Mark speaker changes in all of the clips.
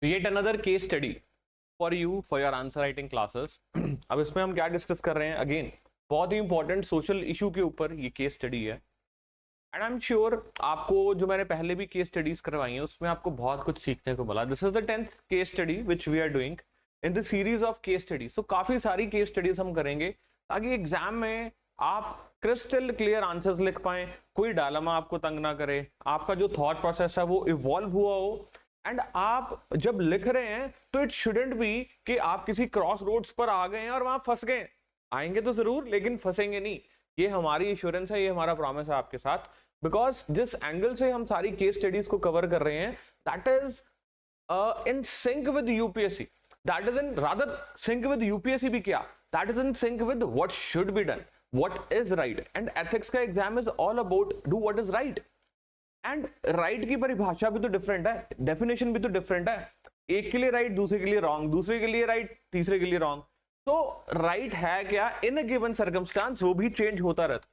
Speaker 1: yet another case study for you for your answer writing classes. अब इसमें हम क्या डिस्कस कर रहे हैं, अगेन बहुत ही इंपॉर्टेंट सोशल इशू के ऊपर ये केस स्टडी है। एंड आई एम श्योर आपको जो मैंने पहले भी केस स्टडीज करवाई हैं उसमें आपको बहुत कुछ सीखने को मिला। This is the 10th case study which we are doing in the series of case studies. So काफी सारी केस स्टडीज हम करेंगे ताकि एग्जाम में आप क्रिस्टल क्लियर आंसर्स लिख पाए, कोई डायलेमा आपको तंग ना करे, आपका जो थॉट प्रोसेस है वो इवॉल्व हुआ हो। एंड आप जब लिख रहे हैं तो इट शुडंट बी कि आप किसी क्रॉस रोड्स पर आ गए हैं और वहां फंस गए। आएंगे तो जरूर लेकिन फंसेंगे नहीं, ये हमारी एश्योरेंस है, ये हमारा प्रॉमिस है आपके साथ। बिकॉज जिस एंगल से हम सारी केस स्टडीज को कवर कर रहे हैं that is in sync with UPSC, that is in rather sync with UPSC भी क्या, that is in sync with what should be done, what is right. And ethics का exam is all about do what is right. And right की परिभाषा भी तो different है, definition भी तो डिफरेंट है। एक के लिए राइट, दूसरे के लिए रॉन्ग, दूसरे के लिए राइट, तीसरे के लिए रॉन्ग। तो राइट है क्या इन अ गिवन सर्कमस्टांस, वो भी चेंज होता रहता।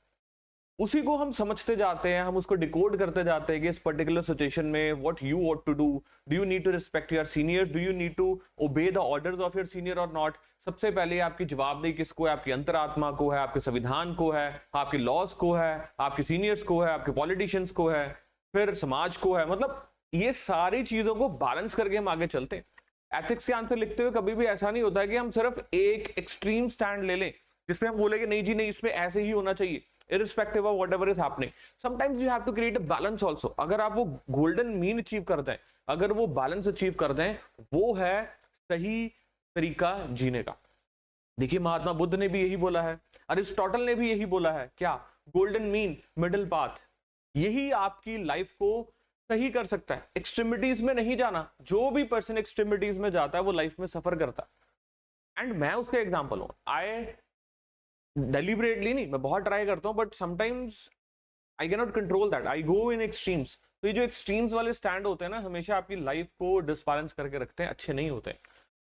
Speaker 1: उसी को हम समझते जाते हैं, हम उसको डिकोड करते जाते हैं कि इस पर्टिकुलर सिचुएशन में what you want to do, do you need to respect your seniors, do you need to obey the orders of your senior और नॉट। सबसे पहले आपकी जवाबदेही किसको है, आपकी अंतरात्मा को है, आपके संविधान को है, आपके लॉज को है, आपके सीनियर्स को है, आपके पॉलिटिशियंस को है, फिर समाज को है। मतलब ये सारी चीजों को बैलेंस करके हम आगे चलते हैं। एथिक्स के आंसर लिखते हुए कभी भी ऐसा नहीं होता है कि हम सिर्फ एक एक्सट्रीम स्टैंड ले लें जिसमें हम बोले कि नहीं जी नहीं, इसमें ऐसे ही होना चाहिए irrespective of whatever is happening. Sometimes you have to create a balance also. अगर आप वो गोल्डन मीन अचीव कर दें, अगर वो बैलेंस अचीव कर दें, वो है सही तरीका जीने का। देखिए महात्मा बुद्ध ने भी यही बोला है, अरिस्टोटल ने भी यही बोला है, क्या, गोल्डन मीन, मिडिल पाथ। यही आपकी लाइफ को सही कर सकता है। एक्सट्रीमिटीज में नहीं जाना। जो भी पर्सन एक्सट्रीमिटीज में जाता है वो लाइफ में सफर करता है। एंड मैं उसका एग्जाम्पल हूं। आई डेलिबरेटली नहीं, मैं बहुत ट्राई करता हूं but sometimes I can not control that, I go in extremes. तो ये जो एक्सट्रीम्स वाले स्टैंड होते हैं ना, हमेशा आपकी लाइफ को डिसबैलेंस करके रखते हैं, अच्छे नहीं होते।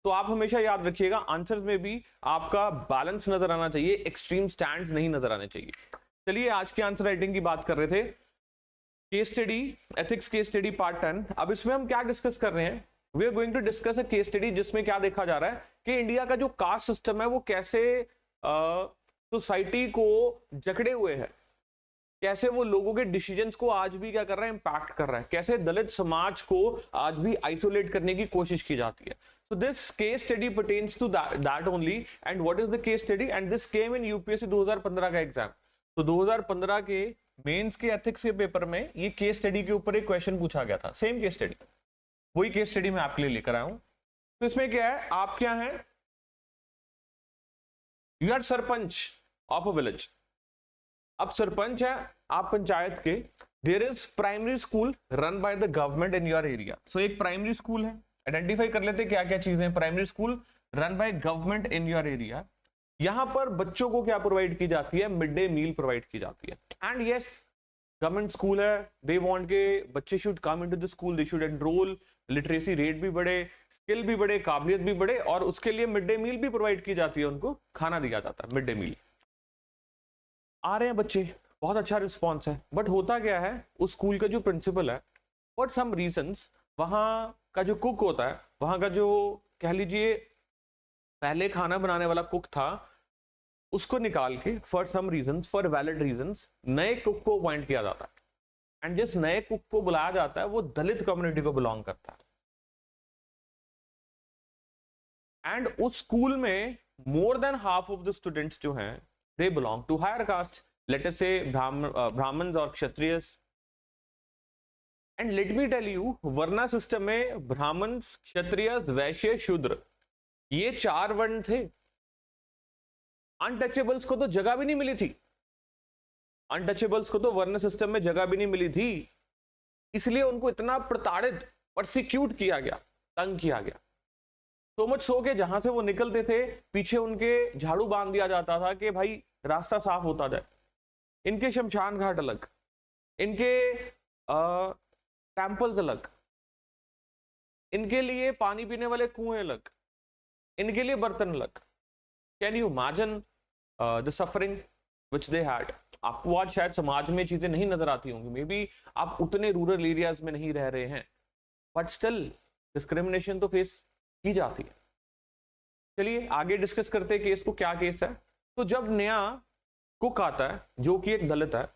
Speaker 1: तो आप हमेशा याद रखिएगा आंसर्स में भी आपका बैलेंस नजर आना चाहिए, एक्सट्रीम स्टैंड्स नहीं नजर आने चाहिए। चलिए आज की आंसर राइटिंग की बात कर रहे थे, case study, ethics case study part 10। अब इसमें हम क्या डिस्कस कर रहे हैं, we are going to discuss a case study जिसमें क्या देखा जा रहा है कि इंडिया का जो कास्ट सिस्टम है वो कैसे सोसाइटी को जकड़े हुए है, कैसे वो लोगों के डिसीजंस को आज भी क्या कर रहा है, इंपैक्ट कर रहा है, कैसे दलित समाज को आज भी आइसोलेट करने की कोशिश की जाती है। So this case study pertains to that only. And what is the case study? And this came in UPSC 2015 का एग्जाम। तो 2015 के मेंस के एथिक्स के पेपर में ये केस स्टडी के ऊपर एक क्वेश्चन पूछा गया था, सेम केस स्टडी, वही केस स्टडी मैं आपके लिए लेकर आया हूं। तो इसमें क्या है, आप क्या है, you are sarpanch of a village. अब सरपंच है आप पंचायत के, there is primary school run by the government in your area. So एक प्राइमरी स्कूल है, आइडेंटिफाई कर लेते क्या क्या चीजें। Primary school run by government in your area, यहां पर बच्चों को क्या प्रोवाइड की जाती है, मिड डे मील प्रोवाइड की जाती है। एंड यस, गवर्नमेंट स्कूल है, दे वांट के बच्चे should come into the school, they should enrol, literacy rate भी बढ़े, स्किल भी बढ़े, काबिलियत भी बढ़े, और उसके लिए मिड डे मील भी प्रोवाइड की जाती है, उनको खाना दिया जाता है, मिड डे मील। आ रहे हैं बच्चे, बहुत अच्छा रिस्पॉन्स है, बट होता क्या है, उस स्कूल का जो प्रिंसिपल है फॉर सम रीजंस, वहां का जो कुक होता है, वहां का जो कह लीजिए पहले खाना बनाने वाला कुक था, उसको निकाल के for some reasons, for valid reasons, नए कुक को अपॉइंट किया जाता है। एंड जिस नए कुक को बुलाया जाता है वो दलित कम्युनिटी को बिलोंग करता है। एंड उस स्कूल में more than half of the students जो हैं they belong to higher caste, let us say Brahmins or Kshatriyas. And let me tell you, वर्णा सिस्टम में ब्राह्मण्स, क्षत्रियस, वैश्य, शूद्र, ये 4 वर्ण थे। अनटचेबल्स को तो जगह भी नहीं मिली थी, अनटचेबल्स को तो वर्ण सिस्टम में जगह भी नहीं मिली थी, इसलिए उनको इतना प्रताड़ित, परसिक्यूट किया गया, तंग किया गया। तो मच सो के जहां से वो निकलते थे पीछे उनके झाड़ू बांध दिया जाता था कि भाई रास्ता साफ होता जाए। इनके शमशान घाट अलग, इनके टेम्पल्स अलग, इनके लिए पानी पीने वाले कुएं अलग, इनके लिए बर्तन अलग। Can you imagine the suffering which they had. आपको आज शायद समाज में चीजें नहीं नजर आती होंगी, मे बी आप उतने रूरल एरियाज में नहीं रह रहे हैं, बट स्टिल डिस्क्रिमिनेशन तो फेस की जाती है। चलिए आगे डिस्कस करते हैं केस को, क्या केस है। तो जब नया कुक आता है जो कि एक दलित है,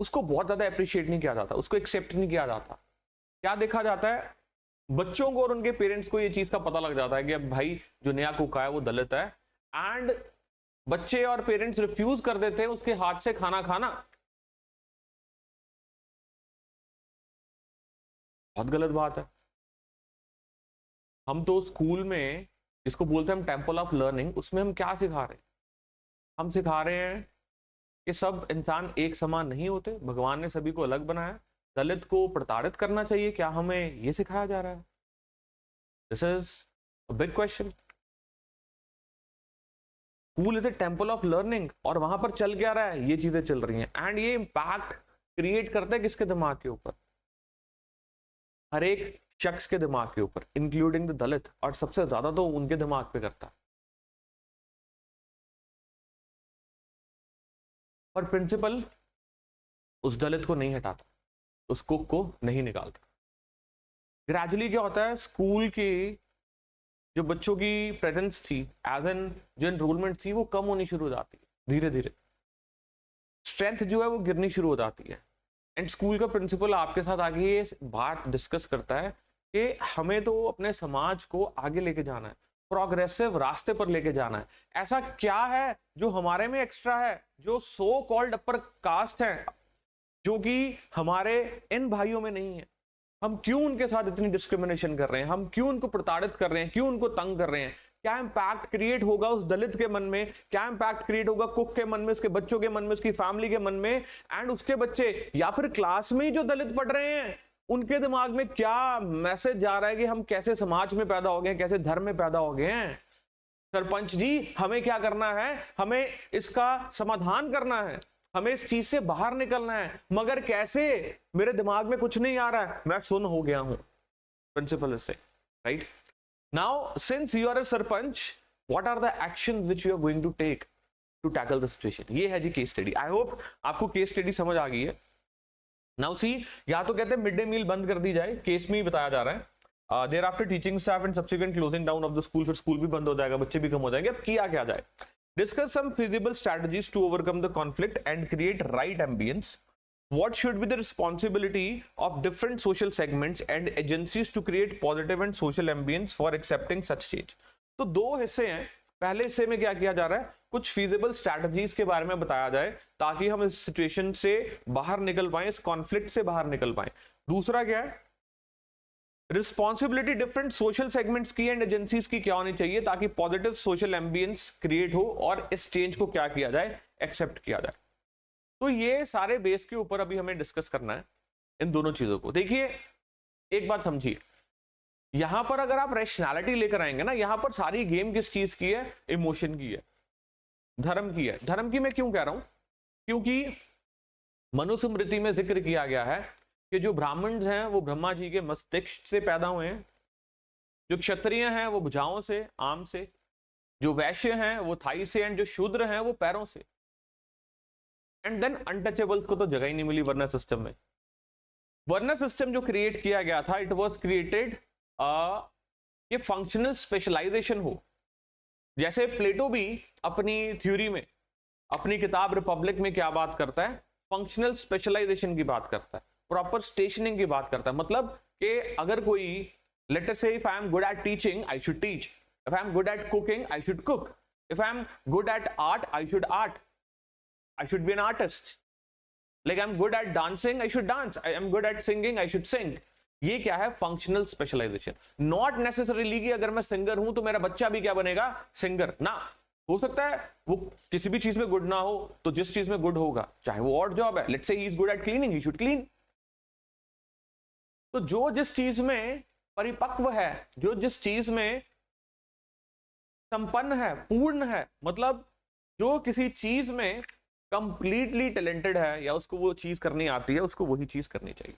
Speaker 1: उसको बहुत ज्यादा अप्रिशिएट नहीं किया जाता, उसको एक्सेप्ट नहीं किया जाता। क्या देखा जाता है, बच्चों को और उनके पेरेंट्स को ये चीज का पता लग जाता है कि अब भाई जो नया कुक आया वो दलित है, एंड बच्चे और पेरेंट्स रिफ्यूज कर देते हैं उसके हाथ से खाना खाना। बहुत गलत बात है। हम तो स्कूल में जिसको बोलते हैं हम टेम्पल ऑफ लर्निंग, उसमें हम क्या सिखा रहे हैं, हम सिखा रहे हैं कि सब इंसान एक समान नहीं होते, भगवान ने सभी को अलग बनाया, दलित को प्रताड़ित करना चाहिए, क्या हमें ये सिखाया जा रहा है? This is a big question. School is a temple of learning, और वहां पर चल क्या रहा है, ये चीजें चल रही हैं, एंड ये इंपैक्ट क्रिएट करते हैं किसके दिमाग के ऊपर, हर एक शख्स के दिमाग के ऊपर, इंक्लूडिंग द दलित, और सबसे ज्यादा तो उनके दिमाग पे करता है। और प्रिंसिपल उस दलित को नहीं हटाता, उस कुक को नहीं निकालता। ग्रेजुअली क्या होता है, स्कूल की जो बच्चों की प्रेजेंस थी, एज एन जो एनरोलमेंट थी, वो कम होनी शुरू हो जाती है, धीरे धीरे स्ट्रेंथ जो है वो गिरनी शुरू हो जाती है। एंड स्कूल का प्रिंसिपल आपके साथ आगे ये बात डिस्कस करता है कि हमें तो अपने समाज को आगे लेके जाना है, प्रोग्रेसिव रास्ते पर लेके जाना है। ऐसा क्या है जो हमारे में एक्स्ट्रा है, जो सो कॉल्ड अपर कास्ट है, जो कि हमारे इन भाइयों में नहीं है? हम क्यों उनके साथ इतनी डिस्क्रिमिनेशन कर रहे हैं, हम क्यों उनको प्रताड़ित कर रहे हैं, क्यों उनको तंग कर रहे हैं? क्या इंपैक्ट क्रिएट होगा उस दलित के मन में, क्या इंपैक्ट क्रिएट होगा कुक के मन में, उसके बच्चों के मन में, उसकी फैमिली के मन में, एंड उसके बच्चे या फिर क्लास में ही जो दलित पढ़ रहे हैं उनके दिमाग में क्या मैसेज जा रहा है कि हम कैसे समाज में पैदा हो गए, कैसे धर्म में पैदा हो गए हैं? सरपंच जी, हमें क्या करना है, हमें इसका समाधान करना है, हमें इस चीज से बाहर निकलना है, मगर कैसे, मेरे दिमाग में कुछ नहीं आ रहा है, मैं सुन हो गया हूं। प्रिंसिपल से right now, since you are a sarpanch, what are the actions which you are going to take to tackle the situation? ये है जी केस स्टडी। आई होप आपको केस स्टडी समझ आ गई है। नाउ सी, या तो कहते हैं मिड डे मील बंद कर दी जाए, केस में ही बताया जा रहा है, thereafter teaching staff and subsequent closing down of the school, फिर स्कूल भी बंद हो जाएगा, बच्चे भी कम हो जाएंगे। अब किया क्या जाए? Discuss some feasible strategies to overcome the conflict and create right ambience. What should be the responsibility of different social segments and agencies to create positive and social ambience for accepting such change? तो दो हिस्से हैं। पहले हिस्से में क्या किया जा रहा है, कुछ feasible strategies के बारे में बताया जाए ताकि हम इस सिचुएशन से बाहर निकल पाए, इस कॉन्फ्लिक्ट से बाहर निकल पाए। दूसरा क्या है, रिस्पॉन्सिबिलिटी डिफरेंट सोशल सेगमेंट्स की एंड एजेंसीज की क्या होनी चाहिए ताकि पॉजिटिव सोशल एम्बियंस क्रिएट हो और इस चेंज को क्या किया जाए, एक्सेप्ट किया जाए। तो ये सारे बेस के ऊपर अभी हमें डिस्कस करना है इन दोनों चीजों को। देखिए एक बात समझिए, यहां पर अगर आप रैशनैलिटी लेकर आएंगे ना, यहां पर सारी गेम किस चीज की है, इमोशन की है, धर्म की है। धर्म की मैं क्यों कह रहा हूं, क्योंकि मनुस्मृति में जिक्र किया गया है कि जो ब्राह्मण हैं वो ब्रह्मा जी के मस्तिष्क से पैदा हुए हैं, जो क्षत्रिय हैं वो भुजाओं से, आम से, जो वैश्य हैं वो थाई से, एंड जो शूद्र हैं वो पैरों से। एंड देन अनटचेबल्स को तो जगह ही नहीं मिली वर्ण सिस्टम में। वर्ण सिस्टम जो क्रिएट किया गया था, इट वाज क्रिएटेड ये फंक्शनल स्पेशलाइजेशन हो। जैसे प्लेटो भी अपनी थ्योरी में, अपनी किताब रिपब्लिक में क्या बात करता है, फंक्शनल स्पेशलाइजेशन की बात करता है, प्रॉपर स्टेशनिंग की बात करता है। मतलब कि अगर कोई, लेट अस से if I am good at teaching I should teach, if I am good at cooking I should cook, if I am good at art I should art, I should be an artist, like I am good at dancing I should dance, I am good at singing I should सिंग। ये क्या है, functional specialisation. Not necessarily कि अगर मैं singer हूं तो मेरा बच्चा भी क्या बनेगा, सिंगर ना। हो सकता है वो किसी भी चीज में गुड ना हो, तो जिस चीज में गुड होगा, चाहे वो ऑड जॉब है, let's say he is good at cleaning, he should clean. तो जो जिस चीज में परिपक्व है, जो जिस चीज में संपन्न है, पूर्ण है, मतलब जो किसी चीज में कंप्लीटली टैलेंटेड है या उसको वो चीज करनी आती है, उसको वही चीज करनी चाहिए।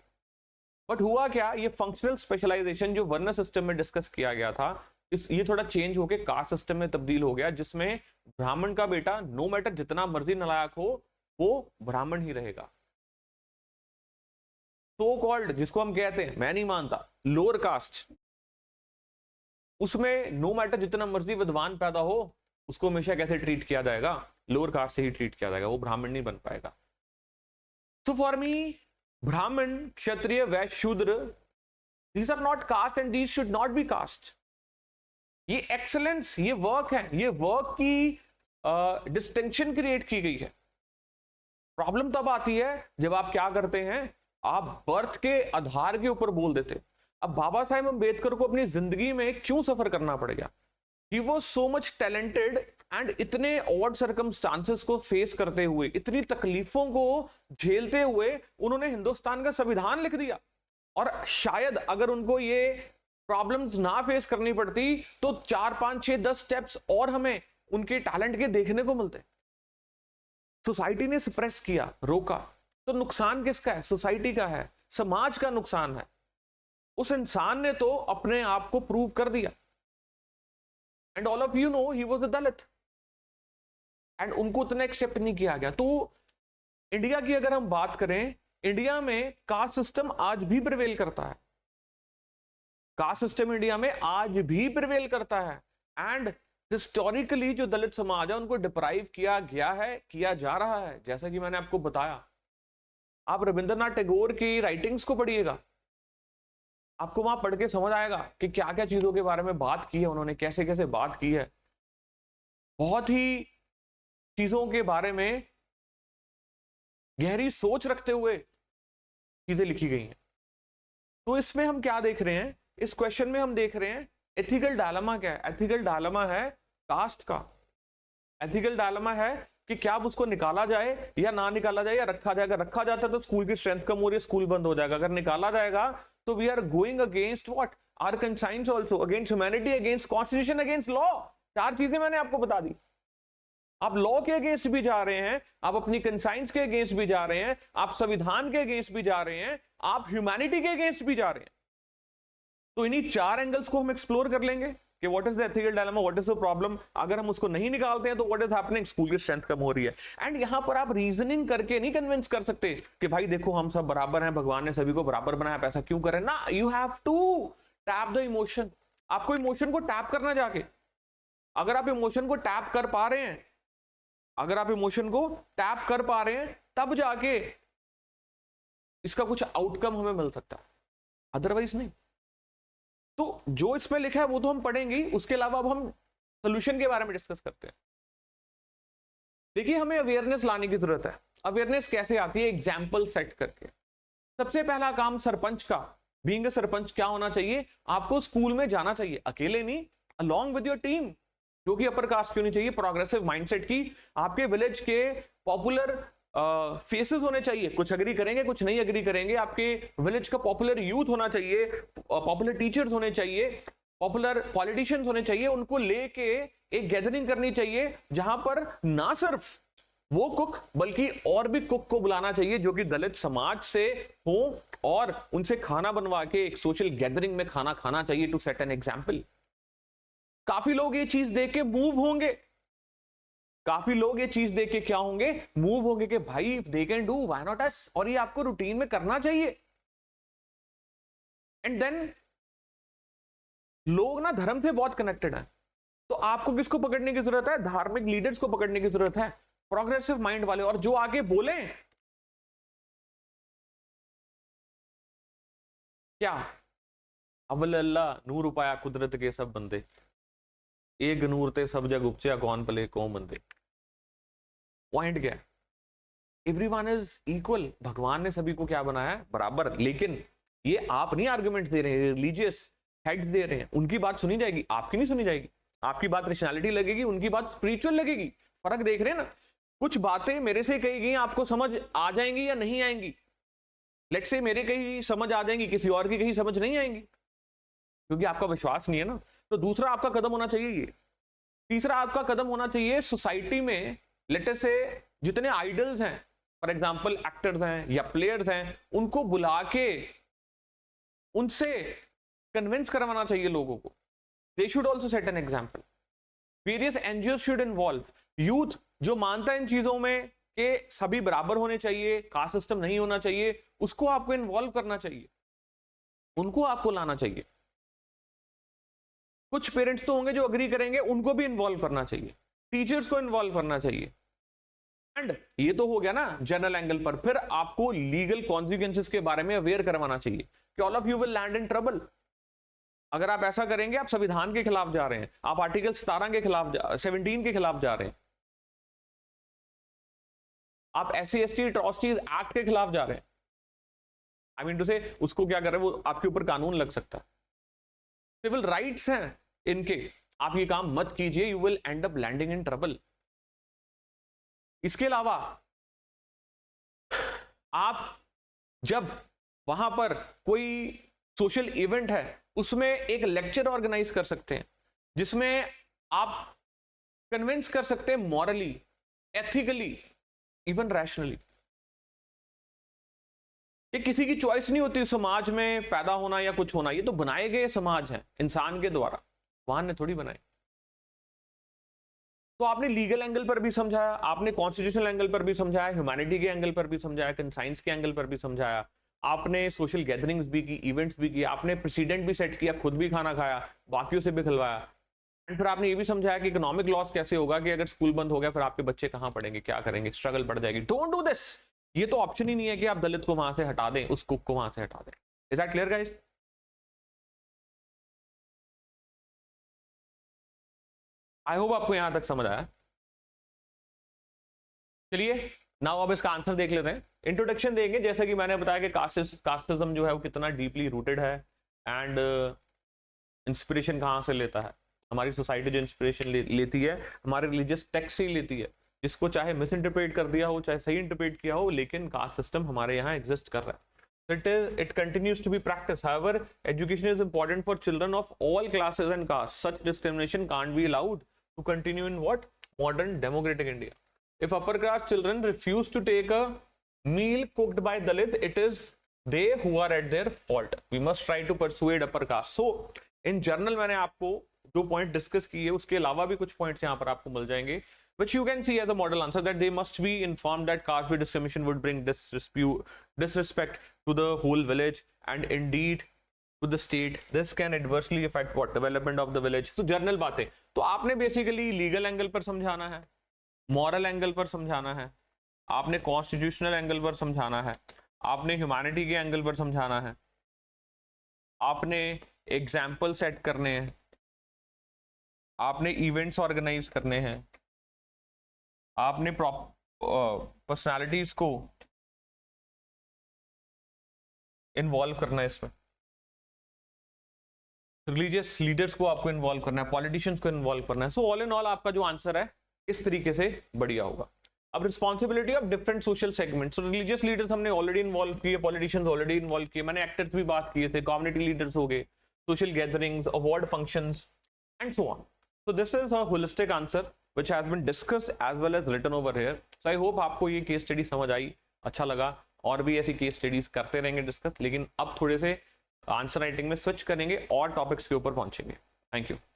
Speaker 1: बट हुआ क्या, ये फंक्शनल स्पेशलाइजेशन जो वर्ण सिस्टम में डिस्कस किया गया था, ये थोड़ा चेंज होके कास्ट सिस्टम में तब्दील हो गया, जिसमें ब्राह्मण का बेटा नो मैटर जितना मर्जी नालायक हो, वो ब्राह्मण ही रहेगा। सो कॉल्ड, जिसको हम कहते हैं, मैं नहीं मानता, लोअर कास्ट, उसमें नो मैटर जितना मर्जी विद्वान पैदा हो, उसको हमेशा कैसे ट्रीट किया जाएगा, लोअर कास्ट से ही ट्रीट किया जाएगा, वो ब्राह्मण नहीं बन पाएगा। सो फॉर मी ब्राह्मण, क्षत्रिय, वैश्य, शूद्र, these are not caste and these should not be caste। ये एक्सेलेंस, ये वर्क है, ये वर्क की डिस्टिंक्शन क्रिएट की गई है। प्रॉब्लम तब आती है जब आप क्या करते हैं, आप बर्थ के आधार के ऊपर बोल देते। अब बाबा साहेब अम्बेडकर को अपनी जिंदगी में क्यों सफर करना पड़ गया? He was so much talented and इतने ऑड सर्कमस्टांसेस को फेस करते हुए, इतनी तकलीफों को झेलते हुए उन्होंने हिंदुस्तान का संविधान लिख दिया। और शायद अगर उनको ये प्रॉब्लम्स ना फेस करनी पड़ती तो 4, 5, 6, 10 स्टेप्स और हमें उनके टैलेंट के देखने को मिलते। सोसाइटी ने सप्रेस किया, रोका, तो नुकसान किसका है? सोसाइटी का है, समाज का नुकसान है। उस इंसान ने तो अपने आप को प्रूव कर दिया। And all of you know he was a Dalit, and उनको उतना एक्सेप्ट नहीं किया गया। तो इंडिया की अगर हम बात करें, इंडिया में कास्ट सिस्टम आज भी प्रिवेल करता है। कास्ट सिस्टम इंडिया में आज भी प्रिवेल करता है। एंड हिस्टोरिकली जो दलित समाज है उनको डिप्राइव किया गया है, किया जा रहा है। जैसा कि मैंने आपको बताया, आप रविंद्रनाथ टैगोर की राइटिंग्स को पढ़िएगा, आपको वहां पढ़ के समझ आएगा कि क्या क्या चीजों के बारे में बात की है उन्होंने, कैसे कैसे बात की है। बहुत ही चीजों के बारे में गहरी सोच रखते हुए चीजें लिखी गई हैं। तो इसमें हम क्या देख रहे हैं, इस क्वेश्चन में हम देख रहे हैं एथिकल डायलेमा क्या है। एथिकल डायलेमा है कास्ट का। एथिकल डायलेमा है कि क्या अब उसको निकाला जाए या ना निकाला जाए, या रखा जाएगा। रखा जाता है तो स्कूल की स्ट्रेंथ कम हो रही है, स्कूल बंद हो जाएगा। अगर निकाला जाएगा तो we are going against what, our conscience also, against humanity, against constitution, against law. 4 चीजें मैंने आपको बता दी। आप लॉ के अगेंस्ट भी जा रहे हैं, आप अपनी कंसाइंस के अगेंस्ट भी जा रहे हैं, आप संविधान के अगेंस्ट भी जा रहे हैं, आप ह्यूमैनिटी के अगेंस्ट भी जा रहे हैं। तो इन्हीं 4 एंगल्स को हम एक्सप्लोर कर लेंगे कि what is the ethical dilemma, what is the problem. अगर हम उसको नहीं निकालते हैं तो व्हाट इज हैपनिंग, स्कूल की स्ट्रेंथ कम हो रही है। एंड यहां पर आप रीजनिंग करके नहीं कन्विंस कर सकते कि भाई देखो हम सब बराबर हैं, भगवान ने सभी को बराबर बनाया, पैसा क्यों करें ना। You have to tap the emotion. आपको इमोशन को टैप करना जाके। अगर आप इमोशन को टैप कर पा रहे हैं, अगर आप इमोशन को टैप कर पा रहे हैं, तब जाके इसका कुछ आउटकम हमें मिल सकता है, अदरवाइज नहीं। तो जो इसमें लिखा है वो तो हम पढ़ेंगे, उसके अलावा अब हम सोल्यूशन के बारे में डिस्कस करते हैं। देखिए, हमें अवेयरनेस लाने की जरूरत है। अवेयरनेस कैसे आती है? एग्जाम्पल सेट करके। सबसे पहला काम सरपंच का, बीइंग अ सरपंच, क्या होना चाहिए? आपको स्कूल में जाना चाहिए, अकेले नहीं, अलोंग विद योर टीम, जो कि अपर कास्ट की होनी चाहिए, प्रोग्रेसिव माइंडसेट की। आपके विलेज के पॉपुलर फेसेस होने चाहिए, कुछ एग्री करेंगे कुछ नहीं एग्री करेंगे। आपके विलेज का पॉपुलर यूथ होना चाहिए, पॉपुलर टीचर्स होने चाहिए, पॉपुलर पॉलिटिशियंस होने चाहिए। उनको लेके एक गैदरिंग करनी चाहिए जहां पर ना सिर्फ वो कुक बल्कि और भी कुक को बुलाना चाहिए जो कि दलित समाज से हो, और उनसे खाना बनवा के एक सोशल गैदरिंग में खाना खाना चाहिए टू सेट एन एग्जाम्पल। काफी लोग ये चीज देख के मूव होंगे, काफी लोग ये चीज देख के क्या होंगे, मूव होंगे कि भाई they can do, why not us. और ये आपको रूटीन में करना चाहिए। एंड देन लोग ना धर्म से बहुत कनेक्टेड है, तो आपको किसको पकड़ने की जरूरत है? धार्मिक लीडर्स को पकड़ने की जरूरत है, प्रोग्रेसिव माइंड वाले, और जो आगे बोले क्या, अव्वल अल्लाह नूर उपाया कुदरत के सब बंदे, एक नूर ते सब जग उपचा, कौन पले कौन बंदे। पॉइंट क्या है? Everyone is equal. भगवान ने सभी को क्या बनाया है? बराबर। लेकिन ये आप नहीं आर्गुमेंट दे रहे हैं, रिलीजियस हेड्स दे रहे हैं, उनकी बात सुनी जाएगी, आपकी नहीं सुनी जाएगी। आपकी बात रेशनैलिटी लगेगी, उनकी बात स्पिरिचुअल लगेगी। फर्क देख रहे हैं ना? कुछ बातें मेरे से कही गई आपको समझ आ जाएंगी या नहीं आएंगी। लेट्स से मेरे कहीं समझ आ जाएंगी, किसी और की कहीं समझ नहीं आएंगी, क्योंकि आपका विश्वास नहीं है ना। तो दूसरा आपका कदम होना चाहिए ये। तीसरा आपका कदम होना चाहिए सोसाइटी में, लेट्स से जितने आइडल्स हैं, फॉर एग्जाम्पल एक्टर्स हैं या प्लेयर्स हैं, उनको बुला के उनसे कन्विंस करवाना चाहिए लोगों को। They should also set an example. Various NGO should involve. Youth जो मानता है इन चीजों में कि सभी बराबर होने चाहिए, कास्ट सिस्टम नहीं होना चाहिए, उसको आपको इन्वॉल्व करना चाहिए, उनको आपको लाना चाहिए। कुछ पेरेंट्स तो होंगे जो अग्री करेंगे, उनको भी इन्वॉल्व करना चाहिए, टीचर्स को इन्वॉल्व करना चाहिए। एंड ये तो हो गया ना जनरल एंगल पर। फिर आपको लीगल कॉन्सिक्वेंसेस के बारे में अवेयर करवाना चाहिए कि all of you will land in trouble. अगर आप ऐसा करेंगे आप संविधान के खिलाफ जा रहे हैं, आप आर्टिकल 17 के खिलाफ 17 के खिलाफ जा रहे हैं, आप SC/ST एट्रॉसिटीज एक्ट के खिलाफ जा रहे हैं। आई मीन टू से उसको क्या कर रहे हैं, वो आपके ऊपर कानून लग सकता है। सिविल राइट्स हैं इनके, आप ये काम मत कीजिए, you will end up landing in trouble. इसके अलावा आप जब वहां पर कोई सोशल इवेंट है उसमें एक लेक्चर ऑर्गेनाइज कर सकते हैं जिसमें आप कन्विंस कर सकते हैं मॉरली, एथिकली, इवन रैशनली। ये किसी की चॉइस नहीं होती समाज में पैदा होना या कुछ होना, ये तो बनाए गए समाज है इंसान के द्वारा, भगवान ने थोड़ी बनाए। तो आपने लीगल एंगल पर भी समझाया, आपने कॉन्स्टिट्यूशनल एंगल पर भी समझाया, ह्यूमैनिटी के एंगल पर भी समझाया, साइंस के एंगल पर भी समझाया, आपने सोशल गैदरिंग्स भी की, इवेंट्स भी किए, आपने प्रेसिडेंट भी सेट किया, खुद भी खाना खाया, बाकियों से भी खिलवाया। एंड फिर आपने ये भी समझाया कि इकोनॉमिक लॉस कैसे होगा, कि अगर स्कूल बंद हो गया फिर आपके बच्चे कहां पढ़ेंगे, क्या करेंगे, स्ट्रगल बढ़ जाएगी। Don't do this. ये तो ऑप्शन ही नहीं है कि आप दलित को वहां से हटा दें, उस कुक को वहां से हटा दें। Is that clear guys? I hope आपको यहां तक समझ आया। चलिए नाउ अब इसका आंसर देख लेते हैं। इंट्रोडक्शन देंगे, जैसा कि मैंने बताया कि कास्टिज्म जो है वो कितना डीपली रूटेड है एंड इंस्पिरेशन कहाँ से लेता है। हमारी सोसाइटी जो इंस्पिरेशन लेती है हमारे रिलीजियस टेक्स्ट से ही लेती है, जिसको चाहे मिस इंटरप्रेट कर दिया हो चाहे सही इंटरप्रेट किया हो, लेकिन कास्ट सिस्टम हमारे यहाँ एग्जिस्ट कर रहा है। It continues to be practiced. However, education is important for children of all classes and castes. Such discrimination can't be allowed to continue in what? Modern democratic India. If upper caste children refuse to take a meal cooked by Dalit, it is they who are at their fault. We must try to persuade upper caste. So, in general मैंने आपको जो point discuss किए, उसके अलावा भी कुछ points यहाँ पर आपको मिल जाएंगे, which you can see as a model answer, that they must be informed that caste-based discrimination would bring disrespect to the whole village and indeed to the state. This can adversely affect what? Development of the village. So general बातें तो आपने basically legal angle पर समझाना है, moral angle पर समझाना है, आपने कॉन्स्टिट्यूशनल एंगल पर समझाना है, आपने ह्यूमैनिटी के एंगल पर समझाना है, आपने एग्जाम्पल सेट करने हैं, आपने इवेंट्स ऑर्गेनाइज करने हैं, आपने पर्सनालिटीज को इन्वॉल्व करना है, इसमें रिलीजियस लीडर्स को आपको इन्वॉल्व करना है, पॉलिटिशियंस को इन्वॉल्व करना है। सो ऑल इन ऑल आपका जो आंसर है इस तरीके से बढ़िया होगा। अब responsibility of different social segments, religious leaders हमने ऑलरेडी इन्वॉल्व किए, पॉलिटिशियंस ऑलरेडी इन्वॉल्व किए, मैंने एक्टर्स भी बात किए थे, कम्युनिटी लीडर्स हो गए, social gatherings, award functions and so on. So this is a holistic answer which has been discussed as well as written over here. So I hope आपको ये केस स्टडी समझ आई, अच्छा लगा, और भी ऐसी केस स्टडीज करते रहेंगे डिस्कस, लेकिन अब थोड़े से आंसर राइटिंग में स्विच करेंगे और टॉपिक्स के ऊपर पहुंचेंगे। Thank you.